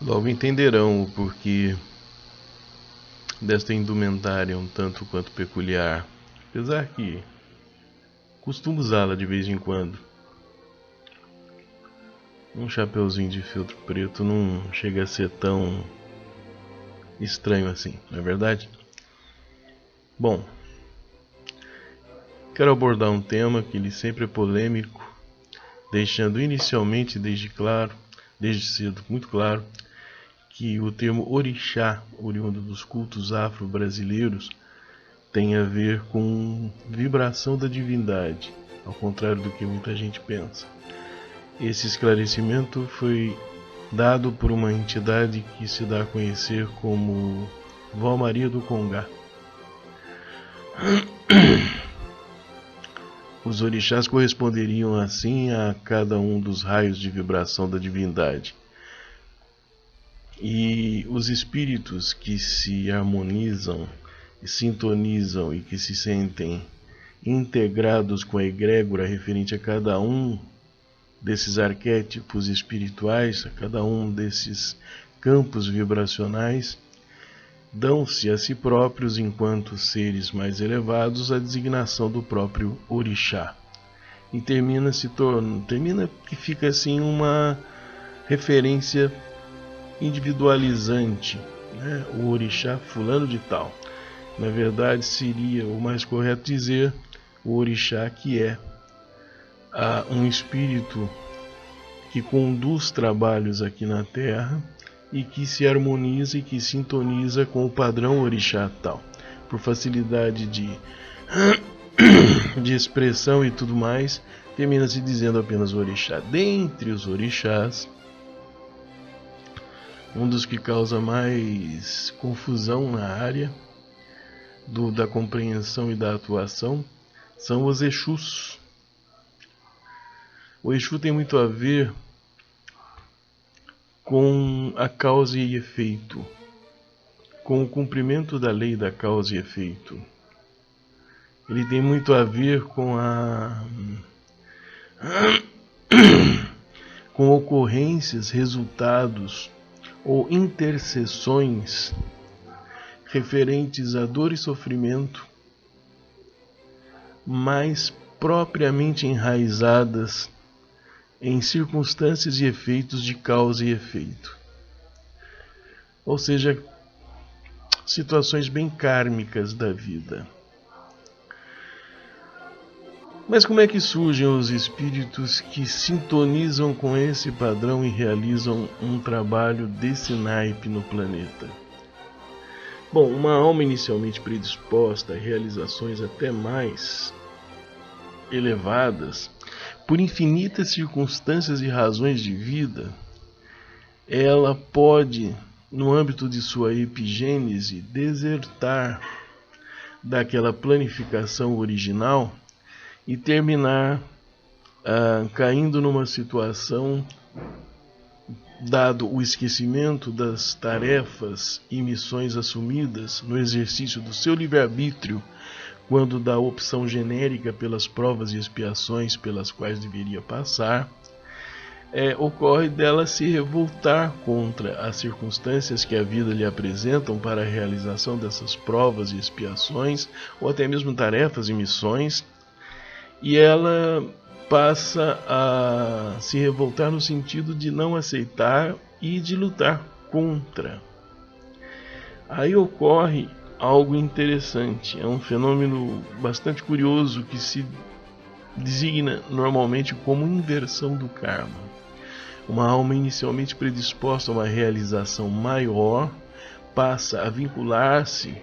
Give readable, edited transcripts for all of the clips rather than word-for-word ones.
Logo entenderão o porquê desta indumentária um tanto quanto peculiar, apesar que costumo usá-la de vez em quando. Um chapeuzinho de feltro preto não chega a ser tão estranho assim, não é verdade? Bom, quero abordar um tema que ele sempre é polêmico, deixando inicialmente desde cedo, muito claro, que o termo orixá, oriundo dos cultos afro-brasileiros, tem a ver com vibração da divindade, ao contrário do que muita gente pensa. Esse esclarecimento foi dado por uma entidade que se dá a conhecer como Vó Maria do Congá. Os orixás corresponderiam assim a cada um dos raios de vibração da divindade. E os espíritos que se harmonizam e sintonizam e que se sentem integrados com a egrégora referente a cada um desses arquétipos espirituais, a cada um desses campos vibracionais, dão-se a si próprios, enquanto seres mais elevados, a designação do próprio orixá. E termina que fica assim uma referência individualizante, né? O orixá fulano de tal. Na verdade, seria o mais correto dizer o orixá, que é um espírito que conduz trabalhos aqui na Terra e que se harmoniza e que sintoniza com o padrão orixá tal, por facilidade de expressão e tudo mais, termina se dizendo apenas orixá. Dentre os orixás, um dos que causa mais confusão na área da compreensão e da atuação são os Exus. O Exu tem muito a ver com a causa e efeito, com o cumprimento da lei da causa e efeito. Ele tem muito a ver com com ocorrências, resultados ou intercessões referentes a dor e sofrimento, mais propriamente enraizadas em circunstâncias e efeitos de causa e efeito. Ou seja, situações bem kármicas da vida. Mas como é que surgem os espíritos que sintonizam com esse padrão e realizam um trabalho desse naipe no planeta? Bom, uma alma inicialmente predisposta a realizações até mais elevadas, por infinitas circunstâncias e razões de vida, ela pode, no âmbito de sua epigênese, desertar daquela planificação original e terminar caindo numa situação, dado o esquecimento das tarefas e missões assumidas no exercício do seu livre-arbítrio, quando da opção genérica pelas provas e expiações pelas quais deveria passar, ocorre dela se revoltar contra as circunstâncias que a vida lhe apresentam para a realização dessas provas e expiações, ou até mesmo tarefas e missões, e ela passa a se revoltar no sentido de não aceitar e de lutar contra. Aí ocorre algo interessante, é um fenômeno bastante curioso que se designa normalmente como inversão do karma. Uma alma inicialmente predisposta a uma realização maior passa a vincular-se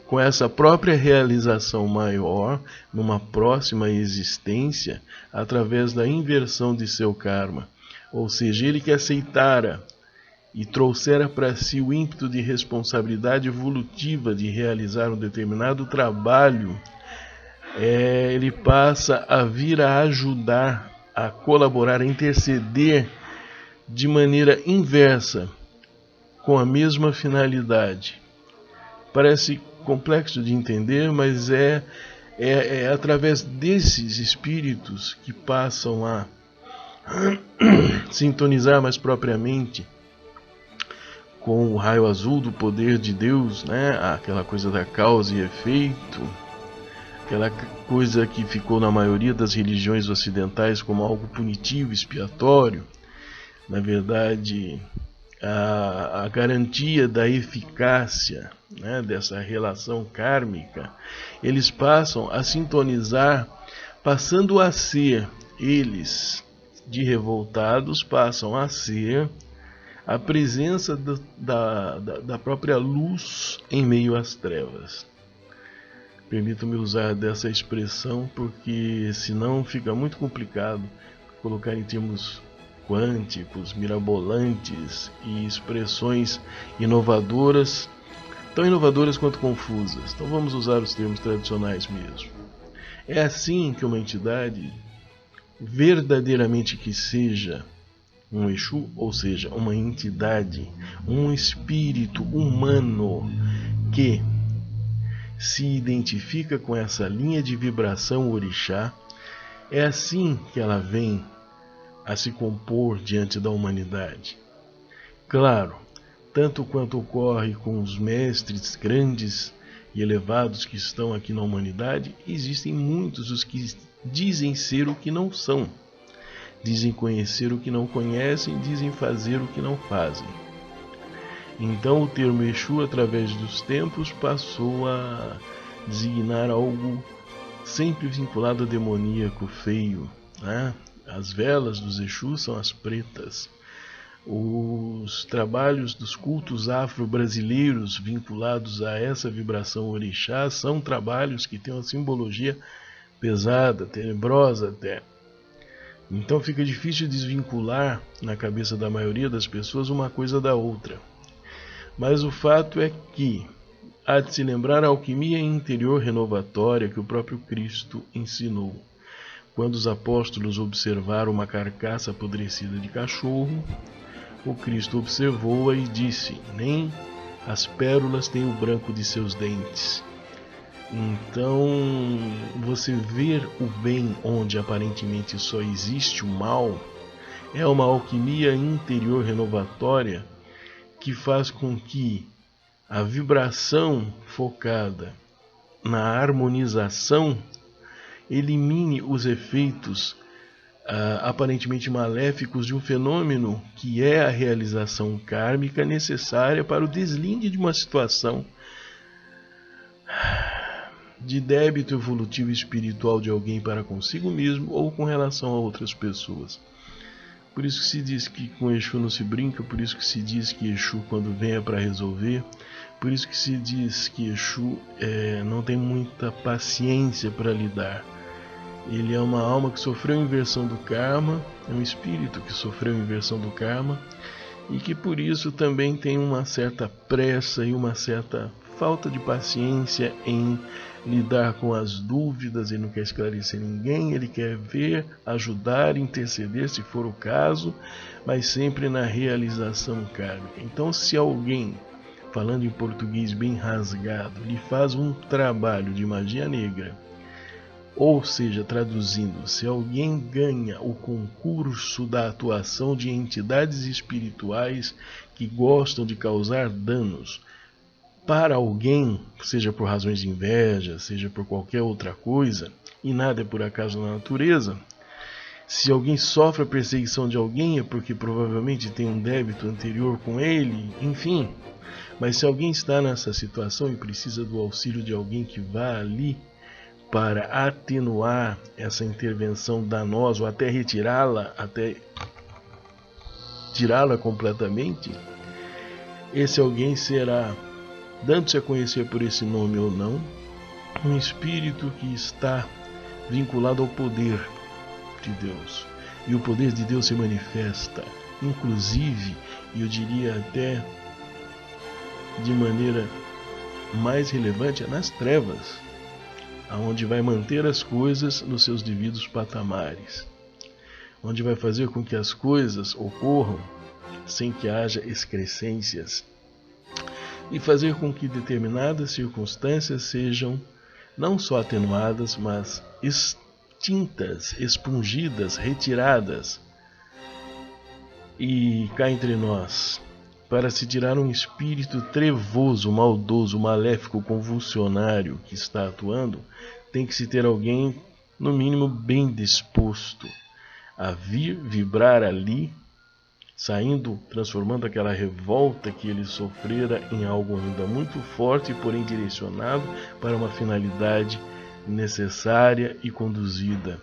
com essa própria realização maior numa próxima existência através da inversão de seu karma. Ou seja, ele que aceitara e trouxera para si o ímpeto de responsabilidade evolutiva de realizar um determinado trabalho, ele passa a vir a ajudar, a colaborar, a interceder de maneira inversa, com a mesma finalidade. Parece complexo de entender, mas é através desses espíritos que passam a sintonizar mais propriamente com o raio azul do poder de Deus, né? Aquela coisa da causa e efeito, aquela coisa que ficou na maioria das religiões ocidentais como algo punitivo, expiatório. Na verdade, a garantia da eficácia, né, dessa relação kármica, eles passam a sintonizar, passando a ser, eles de revoltados, passam a ser a presença da própria luz em meio às trevas. Permito-me usar dessa expressão porque senão fica muito complicado colocar em termos quânticos, mirabolantes e expressões inovadoras, tão inovadoras quanto confusas. Então vamos usar os termos tradicionais mesmo. É assim que uma entidade, verdadeiramente que seja um Exu, ou seja, uma entidade, um espírito humano que se identifica com essa linha de vibração orixá, é assim que ela vem a se compor diante da humanidade. Claro, tanto quanto ocorre com os mestres grandes e elevados que estão aqui na humanidade, existem muitos os que dizem ser o que não são, dizem conhecer o que não conhecem, dizem fazer o que não fazem. Então o termo Exu, através dos tempos, passou a designar algo sempre vinculado a demoníaco, feio, né? As velas dos Exus são as pretas. Os trabalhos dos cultos afro-brasileiros vinculados a essa vibração orixá são trabalhos que têm uma simbologia pesada, tenebrosa até. Então fica difícil desvincular na cabeça da maioria das pessoas uma coisa da outra. Mas o fato é que há de se lembrar a alquimia interior renovatória que o próprio Cristo ensinou. Quando os apóstolos observaram uma carcaça apodrecida de cachorro, o Cristo observou-a e disse: nem as pérolas têm o branco de seus dentes. Então, você ver o bem onde aparentemente só existe o mal, é uma alquimia interior renovatória que faz com que a vibração focada na harmonização elimine os efeitos aparentemente maléficos de um fenômeno que é a realização kármica necessária para o deslinde de uma situação de débito evolutivo espiritual de alguém para consigo mesmo ou com relação a outras pessoas. Por isso que se diz que com Exu não se brinca, por isso que se diz que Exu quando vem é para resolver, por isso que se diz que Exu não tem muita paciência para lidar. Ele é uma alma que sofreu inversão do karma, é um espírito que sofreu inversão do karma e que por isso também tem uma certa pressa e uma certa falta de paciência em lidar com as dúvidas. Ele não quer esclarecer ninguém, ele quer ver, ajudar, interceder se for o caso, mas sempre na realização kármica. Então, se alguém, falando em português bem rasgado, lhe faz um trabalho de magia negra, ou seja, traduzindo, se alguém ganha o concurso da atuação de entidades espirituais que gostam de causar danos para alguém, seja por razões de inveja, seja por qualquer outra coisa, e nada é por acaso na natureza, se alguém sofre a perseguição de alguém é porque provavelmente tem um débito anterior com ele, enfim. Mas se alguém está nessa situação e precisa do auxílio de alguém que vá ali para atenuar essa intervenção danosa ou até retirá-la, até tirá-la completamente, esse alguém será, dando-se a conhecer por esse nome ou não, um espírito que está vinculado ao poder de Deus. E o poder de Deus se manifesta, inclusive, e eu diria até de maneira mais relevante, nas trevas, aonde vai manter as coisas nos seus devidos patamares, onde vai fazer com que as coisas ocorram sem que haja excrescências e fazer com que determinadas circunstâncias sejam não só atenuadas, mas extintas, expungidas, retiradas. E cá entre nós, para se tirar um espírito trevoso, maldoso, maléfico, convulsionário que está atuando, tem que se ter alguém, no mínimo, bem disposto a vir, vibrar ali, saindo, transformando aquela revolta que ele sofrera em algo ainda muito forte, porém direcionado para uma finalidade necessária e conduzida.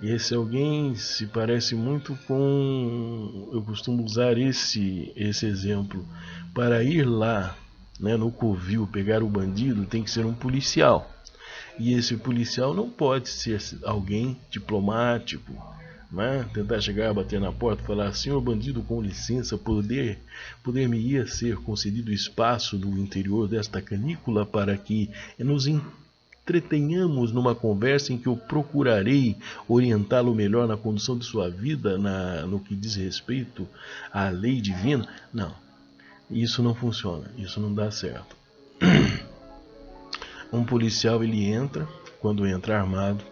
E esse alguém se parece muito com... Eu costumo usar esse exemplo. Para ir lá, né, no covil, pegar o bandido, tem que ser um policial. E esse policial não pode ser alguém diplomático, né? Tentar chegar, bater na porta e falar: senhor bandido, com licença, poder-me-ia ser concedido espaço no interior desta canícula para que nos entretenhamos numa conversa em que eu procurarei orientá-lo melhor na condução de sua vida, no que diz respeito à lei divina. Não, isso não funciona, isso não dá certo. Um policial, ele entra, quando entra armado,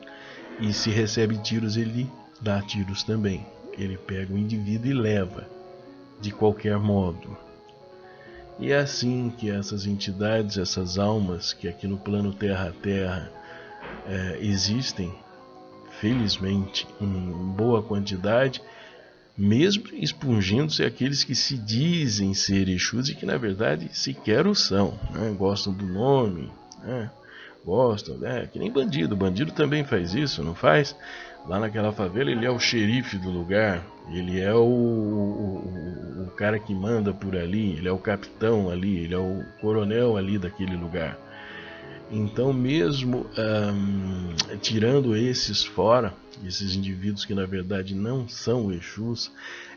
e se recebe tiros, ele dá tiros também. Ele pega o indivíduo e leva, de qualquer modo. E é assim que essas entidades, essas almas que aqui no plano terra a terra existem, felizmente, em boa quantidade, mesmo expungindo-se aqueles que se dizem ser Exus e que na verdade sequer o são, né? Gostam do nome, né? Gostam, que nem bandido. Bandido também faz isso, não faz? Lá naquela favela ele é o xerife do lugar, ele é o cara que manda por ali, ele é o capitão ali, ele é o coronel ali daquele lugar. Então, mesmo tirando esses fora, esses indivíduos que na verdade não são Exus,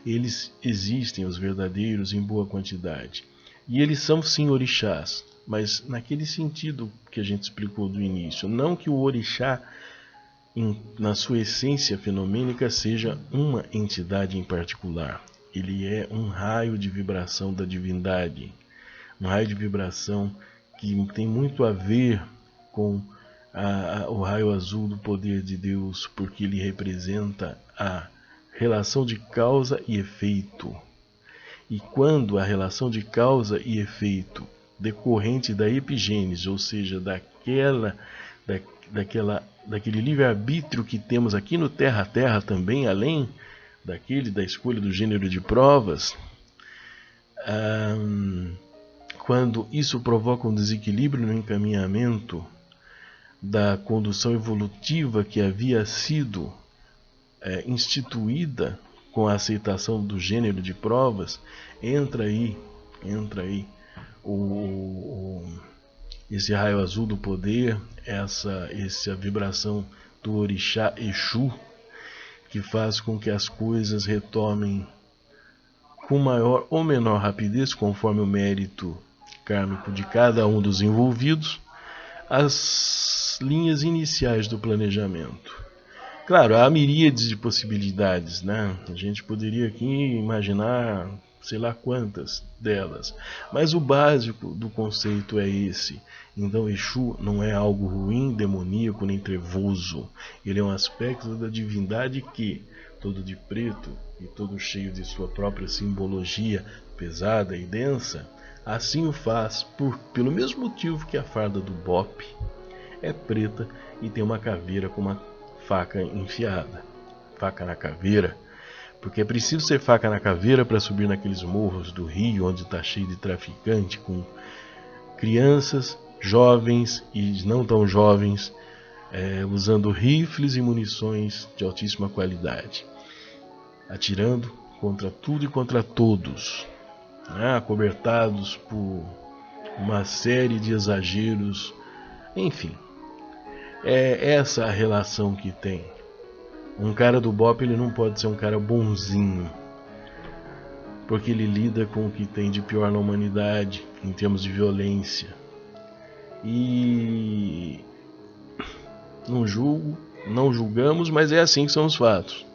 eles existem, os verdadeiros, em boa quantidade. E eles são sim orixás, mas naquele sentido que a gente explicou do início. Não que o orixá, na sua essência fenomênica, seja uma entidade em particular. Ele é um raio de vibração da divindade, um raio de vibração que tem muito a ver com o raio azul do poder de Deus, porque ele representa a relação de causa e efeito. E quando a relação de causa e efeito decorrente da epigênese, ou seja, daquele livre-arbítrio que temos aqui no Terra a Terra também, além da escolha do gênero de provas, quando isso provoca um desequilíbrio no encaminhamento da condução evolutiva que havia sido instituída com a aceitação do gênero de provas, entra aí esse raio azul do poder, essa vibração do orixá Exu, que faz com que as coisas retomem com maior ou menor rapidez, conforme o mérito kármico de cada um dos envolvidos, as linhas iniciais do planejamento. Claro, há miríades de possibilidades, né? A gente poderia aqui imaginar sei lá quantas delas, mas o básico do conceito é esse. Então Exu não é algo ruim, demoníaco nem trevoso. Ele é um aspecto da divindade que, todo de preto e todo cheio de sua própria simbologia pesada e densa, assim o faz pelo mesmo motivo que a farda do Bop é preta e tem uma caveira com uma faca enfiada. Faca na caveira, porque é preciso ser faca na caveira para subir naqueles morros do Rio, onde está cheio de traficante, com crianças, jovens e não tão jovens, usando rifles e munições de altíssima qualidade, atirando contra tudo e contra todos, acobertados por uma série de exageros. Enfim, é essa a relação que tem. Um cara do Bop, ele não pode ser um cara bonzinho, porque ele lida com o que tem de pior na humanidade em termos de violência. E não julgamos, mas é assim que são os fatos.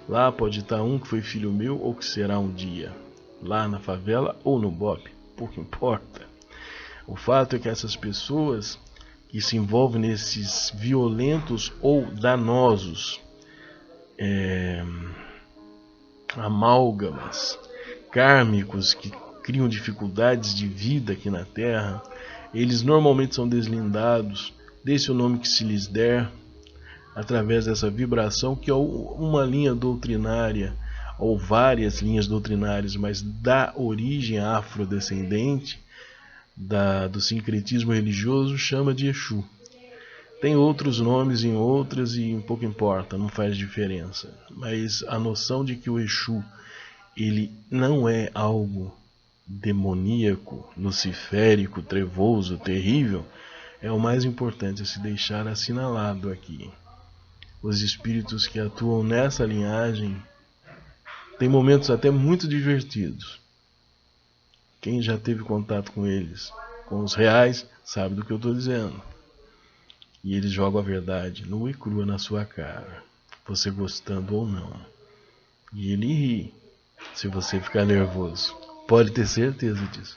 Lá pode estar um que foi filho meu ou que será um dia, lá na favela ou no Bop, pouco importa. O fato é que essas pessoas que se envolvem nesses violentos ou danosos amálgamas kármicos que criam dificuldades de vida aqui na Terra, eles normalmente são deslindados desse o nome que se lhes der, através dessa vibração, que é uma linha doutrinária, ou várias linhas doutrinárias, mas da origem afrodescendente, do sincretismo religioso, chama de Exu. Tem outros nomes em outras e um pouco importa, não faz diferença. Mas a noção de que o Exu, ele não é algo demoníaco, luciférico, trevoso, terrível, é o mais importante a se deixar assinalado aqui. Os espíritos que atuam nessa linhagem têm momentos até muito divertidos. Quem já teve contato com eles, com os reais, sabe do que eu estou dizendo. E eles jogam a verdade nua e crua na sua cara, você gostando ou não. E ele ri se você ficar nervoso. Pode ter certeza disso.